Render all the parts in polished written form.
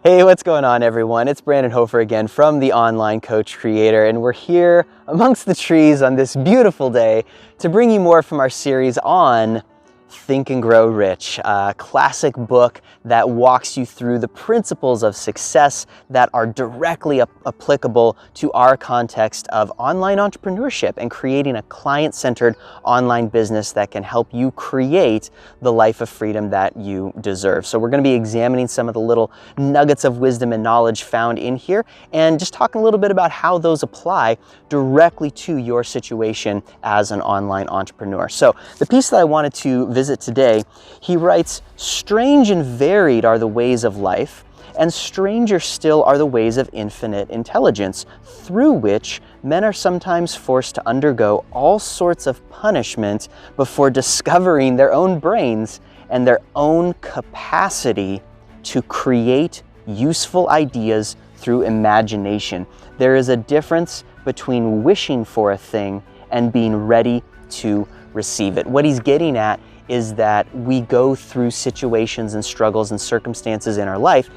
Hey, what's going on, everyone? It's Brandon Hofer again from the Online Coach Creator, and we're here amongst the trees on this beautiful day to bring you more from our series on Think and Grow Rich, a classic book that walks you through the principles of success that are directly applicable to our context of online entrepreneurship and creating a client-centered online business that can help you create the life of freedom that you deserve. So we're going to be examining some of the little nuggets of wisdom and knowledge found in here and just talking a little bit about how those apply directly to your situation as an online entrepreneur. So the piece that I wanted to visit today, he writes, "Strange and varied are the ways of life, and stranger still are the ways of infinite intelligence, through which men are sometimes forced to undergo all sorts of punishment before discovering their own brains and their own capacity to create useful ideas through imagination." There is a difference between wishing for a thing and being ready to receive it. What he's getting at is that we go through situations and struggles and circumstances in our life,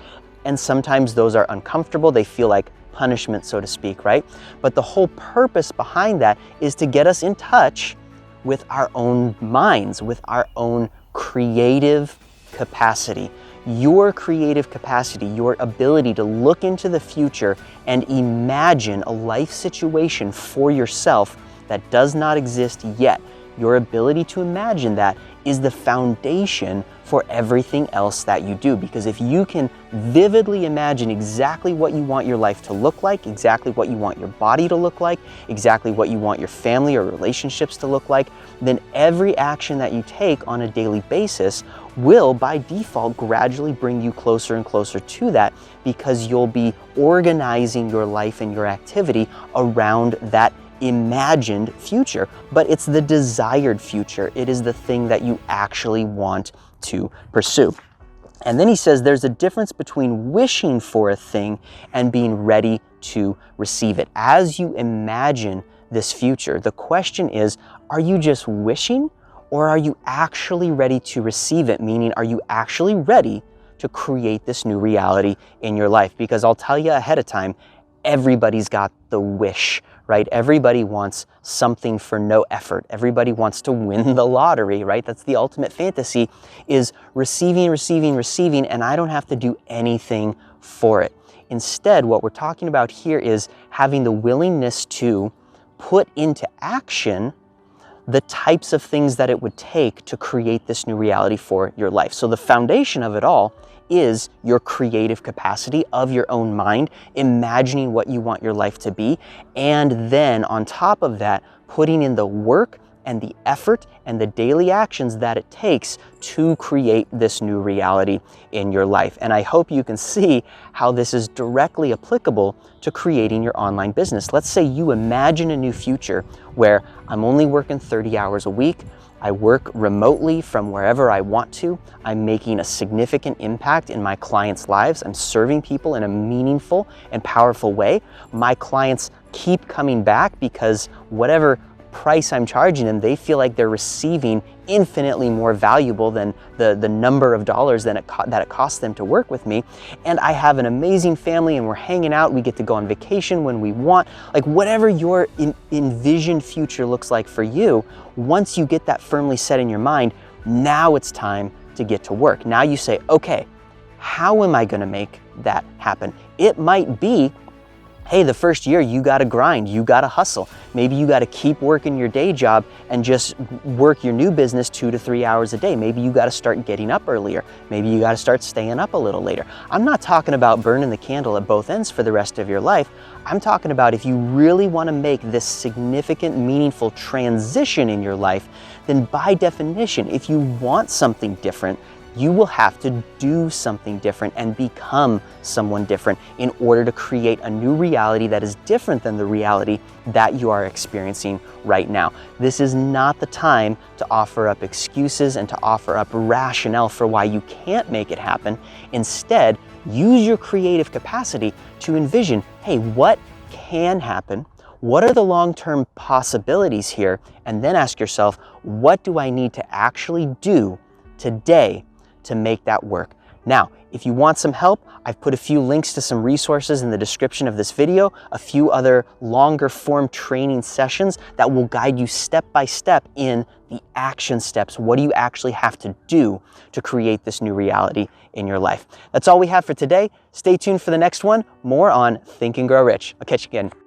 and sometimes those are uncomfortable. They feel like punishment, so to speak, right? But the whole purpose behind that is to get us in touch with our own minds, with our own creative capacity. Your creative capacity, your ability to look into the future and imagine a life situation for yourself that does not exist yet. Your ability to imagine that is the foundation for everything else that you do. Because if you can vividly imagine exactly what you want your life to look like, exactly what you want your body to look like, exactly what you want your family or relationships to look like, then every action that you take on a daily basis will by default gradually bring you closer and closer to that, because you'll be organizing your life and your activity around that imagined future. But it's the desired future. It is the thing that you actually want to pursue. And then he says there's a difference between wishing for a thing and being ready to receive it. As you imagine this future, the question is, are you just wishing, or are you actually ready to receive it? Meaning, are you actually ready to create this new reality in your life? Because I'll tell you ahead of time, everybody's got the wish, right? Everybody wants something for no effort. Everybody wants to win the lottery, right? That's the ultimate fantasy, is receiving, receiving, receiving, and I don't have to do anything for it. Instead, what we're talking about here is having the willingness to put into action the types of things that it would take to create this new reality for your life. So the foundation of it all is your creative capacity of your own mind, imagining what you want your life to be, and then on top of that, putting in the work and the effort and the daily actions that it takes to create this new reality in your life. And I hope you can see how this is directly applicable to creating your online business. Let's say you imagine a new future where I'm only working 30 hours a week, I work remotely from wherever I want to. I'm making a significant impact in my clients' lives. I'm serving people in a meaningful and powerful way. My clients keep coming back because whatever price I'm charging them, they feel like they're receiving infinitely more valuable than the number of dollars that it costs them to work with me. And I have an amazing family, and we're hanging out. We get to go on vacation when we want. Like, whatever your envisioned future looks like for you, once you get that firmly set in your mind, now it's time to get to work. Now you say, okay, how am I going to make that happen? It might be, hey, the first year you got to grind, you got to hustle. Maybe you got to keep working your day job and just work your new business 2 to 3 hours a day. Maybe you got to start getting up earlier. Maybe you got to start staying up a little later. I'm not talking about burning the candle at both ends for the rest of your life. I'm talking about if you really want to make this significant, meaningful transition in your life, then by definition, if you want something different, you will have to do something different and become someone different in order to create a new reality that is different than the reality that you are experiencing right now. This is not the time to offer up excuses and to offer up rationale for why you can't make it happen. Instead, use your creative capacity to envision, hey, what can happen? What are the long-term possibilities here? And then ask yourself, what do I need to actually do today to make that work? Now, if you want some help, I've put a few links to some resources in the description of this video, a few other longer form training sessions that will guide you step by step in the action steps. What do you actually have to do to create this new reality in your life? That's all we have for today. Stay tuned for the next one, more on Think and Grow Rich. I'll catch you again.